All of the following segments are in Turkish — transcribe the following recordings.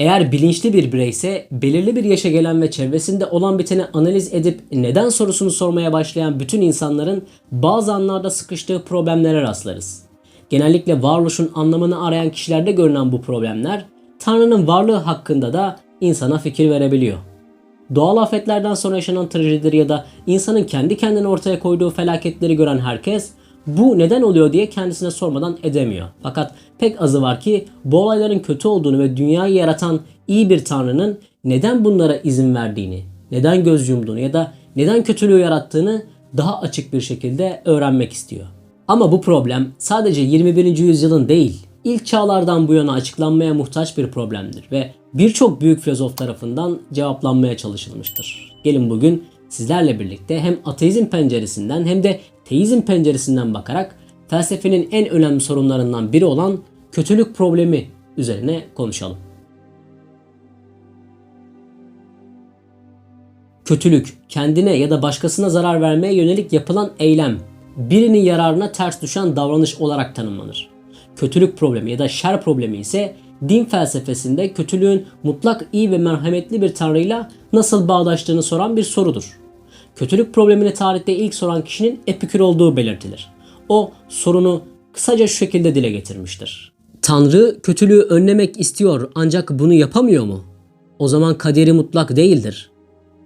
Eğer bilinçli bir bireyse belirli bir yaşa gelen ve çevresinde olan biteni analiz edip neden sorusunu sormaya başlayan bütün insanların bazı anlarda sıkıştığı problemlere rastlarız. Genellikle varoluşun anlamını arayan kişilerde görünen bu problemler Tanrı'nın varlığı hakkında da insana fikir verebiliyor. Doğal afetlerden sonra yaşanan trajedileri ya da insanın kendi kendine ortaya koyduğu felaketleri gören herkes bu neden oluyor diye kendisine sormadan edemiyor. Fakat pek azı var ki bu olayların kötü olduğunu ve dünyayı yaratan iyi bir Tanrı'nın neden bunlara izin verdiğini, neden göz yumduğunu ya da neden kötülüğü yarattığını daha açık bir şekilde öğrenmek istiyor. Ama bu problem sadece 21. yüzyılın değil, ilk çağlardan bu yana açıklanmaya muhtaç bir problemdir ve birçok büyük filozof tarafından cevaplanmaya çalışılmıştır. Gelin bugün sizlerle birlikte hem ateizm penceresinden hem de teizm penceresinden bakarak felsefenin en önemli sorunlarından biri olan kötülük problemi üzerine konuşalım. Kötülük, kendine ya da başkasına zarar vermeye yönelik yapılan eylem, birinin yararına ters düşen davranış olarak tanımlanır. Kötülük problemi ya da şer problemi ise din felsefesinde kötülüğün mutlak iyi ve merhametli bir tanrıyla nasıl bağdaştığını soran bir sorudur. Kötülük problemini tarihte ilk soran kişinin Epikür olduğu belirtilir. O sorunu kısaca şu şekilde dile getirmiştir. Tanrı kötülüğü önlemek istiyor ancak bunu yapamıyor mu? O zaman kaderi mutlak değildir.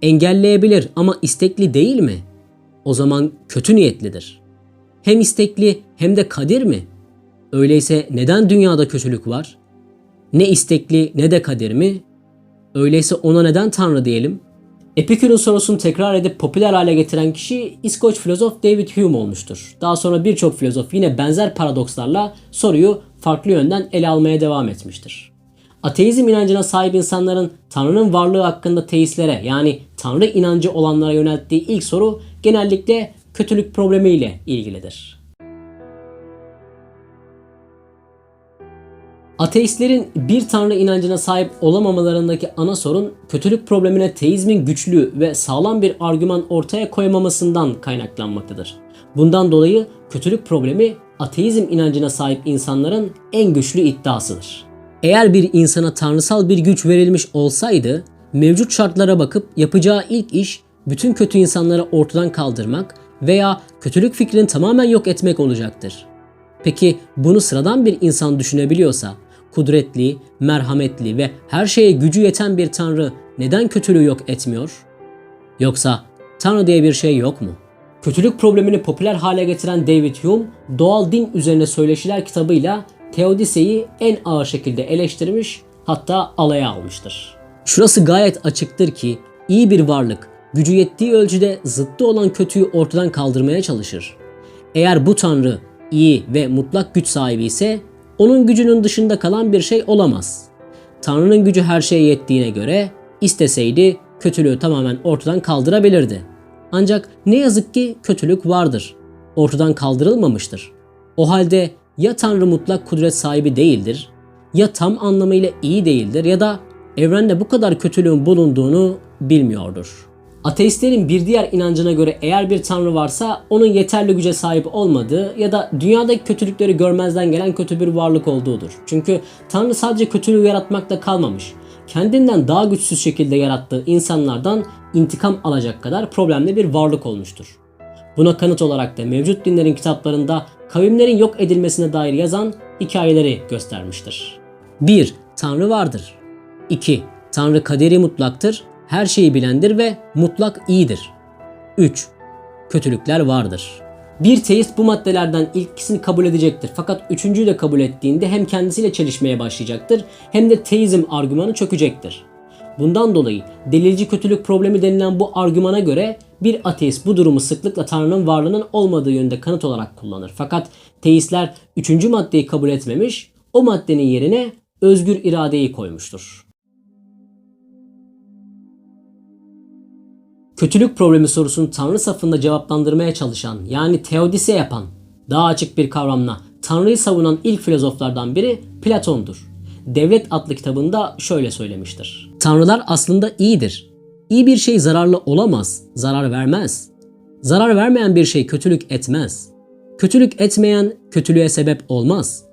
Engelleyebilir ama istekli değil mi? O zaman kötü niyetlidir. Hem istekli hem de kadir mi? Öyleyse neden dünyada kötülük var? Ne istekli ne de kadir mi? Öyleyse ona neden Tanrı diyelim? Epikür'ün sorusunu tekrar edip popüler hale getiren kişi İskoç filozof David Hume olmuştur. Daha sonra birçok filozof yine benzer paradokslarla soruyu farklı yönden ele almaya devam etmiştir. Ateizm inancına sahip insanların Tanrı'nın varlığı hakkında teistlere yani Tanrı inancı olanlara yönelttiği ilk soru genellikle kötülük problemiyle ilgilidir. Ateistlerin bir Tanrı inancına sahip olamamalarındaki ana sorun kötülük problemine teizmin güçlü ve sağlam bir argüman ortaya koymamasından kaynaklanmaktadır. Bundan dolayı kötülük problemi ateizm inancına sahip insanların en güçlü iddiasıdır. Eğer bir insana tanrısal bir güç verilmiş olsaydı mevcut şartlara bakıp yapacağı ilk iş bütün kötü insanları ortadan kaldırmak veya kötülük fikrini tamamen yok etmek olacaktır. Peki bunu sıradan bir insan düşünebiliyorsa kudretli, merhametli ve her şeye gücü yeten bir Tanrı neden kötülüğü yok etmiyor? Yoksa Tanrı diye bir şey yok mu? Kötülük problemini popüler hale getiren David Hume, Doğal Din Üzerine Söyleşiler kitabıyla Teodise'yi en ağır şekilde eleştirmiş, hatta alaya almıştır. Şurası gayet açıktır ki iyi bir varlık gücü yettiği ölçüde zıttı olan kötüyü ortadan kaldırmaya çalışır. Eğer bu Tanrı iyi ve mutlak güç sahibi ise onun gücünün dışında kalan bir şey olamaz. Tanrı'nın gücü her şeye yettiğine göre isteseydi kötülüğü tamamen ortadan kaldırabilirdi. Ancak ne yazık ki kötülük vardır. Ortadan kaldırılmamıştır. O halde ya Tanrı mutlak kudret sahibi değildir, ya tam anlamıyla iyi değildir ya da evrende bu kadar kötülüğün bulunduğunu bilmiyordur. Ateistlerin bir diğer inancına göre eğer bir Tanrı varsa onun yeterli güce sahip olmadığı ya da dünyadaki kötülükleri görmezden gelen kötü bir varlık olduğudur. Çünkü Tanrı sadece kötülüğü yaratmakta kalmamış, kendinden daha güçsüz şekilde yarattığı insanlardan intikam alacak kadar problemli bir varlık olmuştur. Buna kanıt olarak da mevcut dinlerin kitaplarında kavimlerin yok edilmesine dair yazan hikayeleri göstermiştir. 1. Tanrı vardır. 2. Tanrı kaderi mutlaktır, her şeyi bilendir ve mutlak iyidir. 3. Kötülükler vardır. Bir teist bu maddelerden ilk ikisini kabul edecektir. Fakat üçüncüyü de kabul ettiğinde hem kendisiyle çelişmeye başlayacaktır hem de teizm argümanı çökecektir. Bundan dolayı delilci kötülük problemi denilen bu argümana göre bir ateist bu durumu sıklıkla Tanrı'nın varlığının olmadığı yönde kanıt olarak kullanır. Fakat teistler üçüncü maddeyi kabul etmemiş, o maddenin yerine özgür iradeyi koymuştur. Kötülük problemi sorusunu Tanrı safında cevaplandırmaya çalışan yani teodise yapan, daha açık bir kavramla Tanrı'yı savunan ilk filozoflardan biri Platon'dur. Devlet adlı kitabında şöyle söylemiştir. Tanrılar aslında iyidir. İyi bir şey zararlı olamaz, zarar vermez. Zarar vermeyen bir şey kötülük etmez. Kötülük etmeyen kötülüğe sebep olmaz.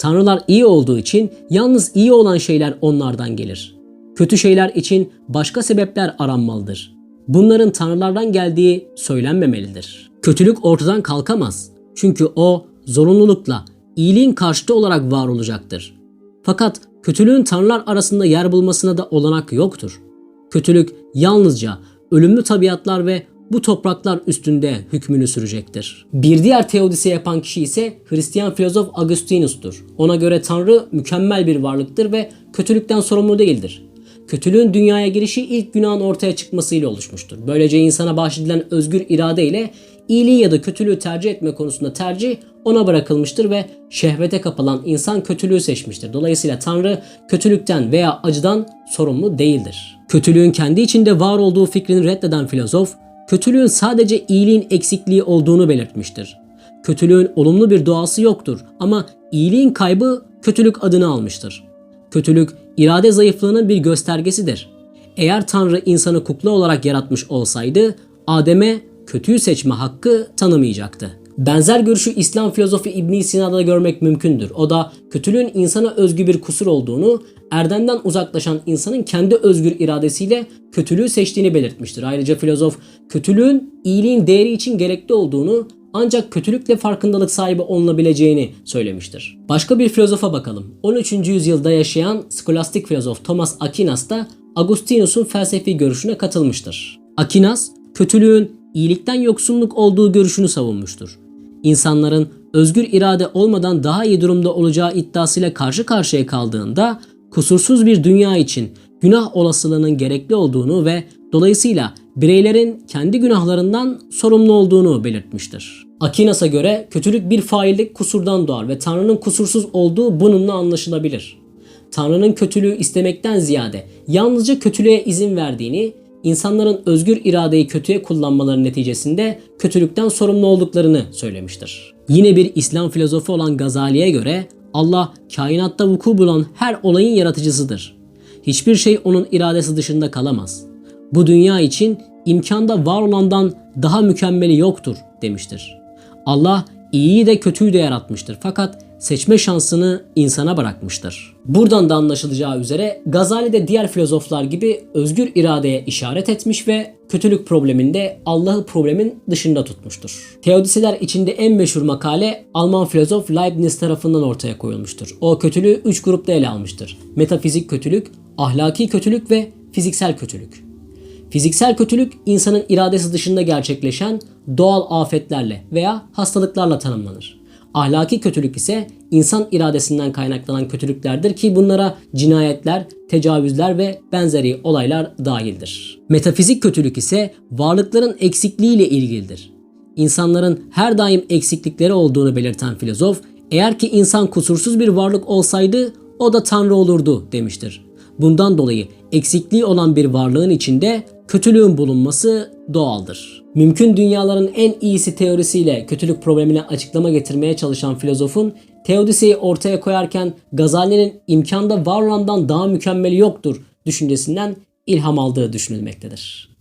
Tanrılar iyi olduğu için yalnız iyi olan şeyler onlardan gelir. Kötü şeyler için başka sebepler aranmalıdır. Bunların tanrılardan geldiği söylenmemelidir. Kötülük ortadan kalkamaz. Çünkü o zorunlulukla iyiliğin karşıtı olarak var olacaktır. Fakat kötülüğün tanrılar arasında yer bulmasına da olanak yoktur. Kötülük yalnızca ölümlü tabiatlar ve bu topraklar üstünde hükmünü sürecektir. Bir diğer teodisi yapan kişi ise Hristiyan filozof Augustinus'tur. Ona göre Tanrı mükemmel bir varlıktır ve kötülükten sorumlu değildir. Kötülüğün dünyaya girişi ilk günahın ortaya çıkmasıyla oluşmuştur. Böylece insana bahşedilen özgür irade ile iyiliği ya da kötülüğü tercih etme konusunda tercih ona bırakılmıştır ve şehvete kapılan insan kötülüğü seçmiştir. Dolayısıyla Tanrı kötülükten veya acıdan sorumlu değildir. Kötülüğün kendi içinde var olduğu fikrini reddeden filozof, kötülüğün sadece iyiliğin eksikliği olduğunu belirtmiştir. Kötülüğün olumlu bir doğası yoktur ama iyiliğin kaybı kötülük adını almıştır. Kötülük irade zayıflığının bir göstergesidir. Eğer Tanrı insanı kukla olarak yaratmış olsaydı Adem'e kötüyü seçme hakkı tanımayacaktı. Benzer görüşü İslam filozofu İbn Sina'da da görmek mümkündür. O da kötülüğün insana özgü bir kusur olduğunu, erdemden uzaklaşan insanın kendi özgür iradesiyle kötülüğü seçtiğini belirtmiştir. Ayrıca filozof kötülüğün iyiliğin değeri için gerekli olduğunu, ancak kötülükle farkındalık sahibi olunabileceğini söylemiştir. Başka bir filozofa bakalım. 13. yüzyılda yaşayan skolastik filozof Thomas Aquinas da Augustinus'un felsefi görüşüne katılmıştır. Aquinas, kötülüğün iyilikten yoksunluk olduğu görüşünü savunmuştur. İnsanların özgür irade olmadan daha iyi durumda olacağı iddiasıyla karşı karşıya kaldığında kusursuz bir dünya için günah olasılığının gerekli olduğunu ve dolayısıyla bireylerin kendi günahlarından sorumlu olduğunu belirtmiştir. Aquinas'a göre kötülük bir faillik kusurdan doğar ve Tanrı'nın kusursuz olduğu bununla anlaşılabilir. Tanrı'nın kötülüğü istemekten ziyade yalnızca kötülüğe izin verdiğini, insanların özgür iradeyi kötüye kullanmaları neticesinde kötülükten sorumlu olduklarını söylemiştir. Yine bir İslam filozofu olan Gazali'ye göre Allah kainatta vuku bulan her olayın yaratıcısıdır. Hiçbir şey onun iradesi dışında kalamaz. Bu dünya için imkanda var olandan daha mükemmeli yoktur demiştir. Allah iyiyi de kötüyü de yaratmıştır fakat seçme şansını insana bırakmıştır. Buradan da anlaşılacağı üzere Gazali de diğer filozoflar gibi özgür iradeye işaret etmiş ve kötülük probleminde Allah'ı problemin dışında tutmuştur. Teodisiler içinde en meşhur makale Alman filozof Leibniz tarafından ortaya koyulmuştur. O kötülüğü 3 grupta ele almıştır. Metafizik kötülük, ahlaki kötülük ve fiziksel kötülük. Fiziksel kötülük insanın iradesi dışında gerçekleşen doğal afetlerle veya hastalıklarla tanımlanır. Ahlaki kötülük ise insan iradesinden kaynaklanan kötülüklerdir ki bunlara cinayetler, tecavüzler ve benzeri olaylar dahildir. Metafizik kötülük ise varlıkların eksikliğiyle ilgilidir. İnsanların her daim eksiklikleri olduğunu belirten filozof, eğer ki insan kusursuz bir varlık olsaydı o da Tanrı olurdu demiştir. Bundan dolayı eksikliği olan bir varlığın içinde kötülüğün bulunması doğaldır. Mümkün dünyaların en iyisi teorisiyle kötülük problemine açıklama getirmeye çalışan filozofun teodisiyi ortaya koyarken Gazali'nin imkanda var olandan daha mükemmeli yoktur düşüncesinden ilham aldığı düşünülmektedir.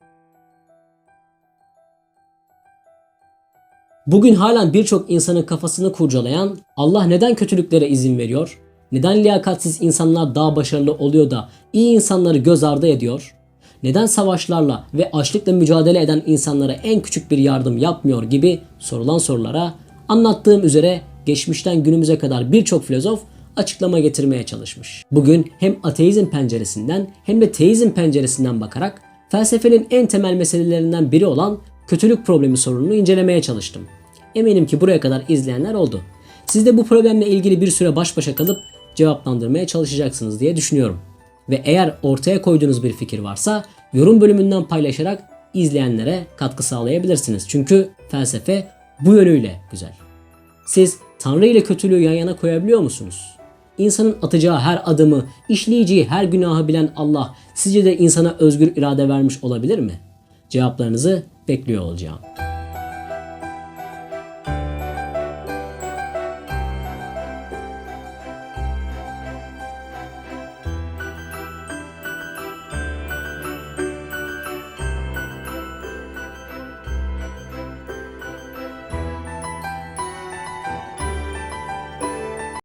Bugün halen birçok insanın kafasını kurcalayan Allah neden kötülüklere izin veriyor? Neden liyakatsiz insanlar daha başarılı oluyor da iyi insanları göz ardı ediyor? Neden savaşlarla ve açlıkla mücadele eden insanlara en küçük bir yardım yapmıyor gibi sorulan sorulara anlattığım üzere geçmişten günümüze kadar birçok filozof açıklama getirmeye çalışmış. Bugün hem ateizm penceresinden hem de teizm penceresinden bakarak felsefenin en temel meselelerinden biri olan kötülük problemi sorununu incelemeye çalıştım. Eminim ki buraya kadar izleyenler oldu. Siz de bu problemle ilgili bir süre baş başa kalıp cevaplandırmaya çalışacaksınız diye düşünüyorum. Ve eğer ortaya koyduğunuz bir fikir varsa yorum bölümünden paylaşarak izleyenlere katkı sağlayabilirsiniz. Çünkü felsefe bu yönüyle güzel. Siz Tanrı ile kötülüğü yan yana koyabiliyor musunuz? İnsanın atacağı her adımı, işleyeceği her günahı bilen Allah sizce de insana özgür irade vermiş olabilir mi? Cevaplarınızı bekliyor olacağım.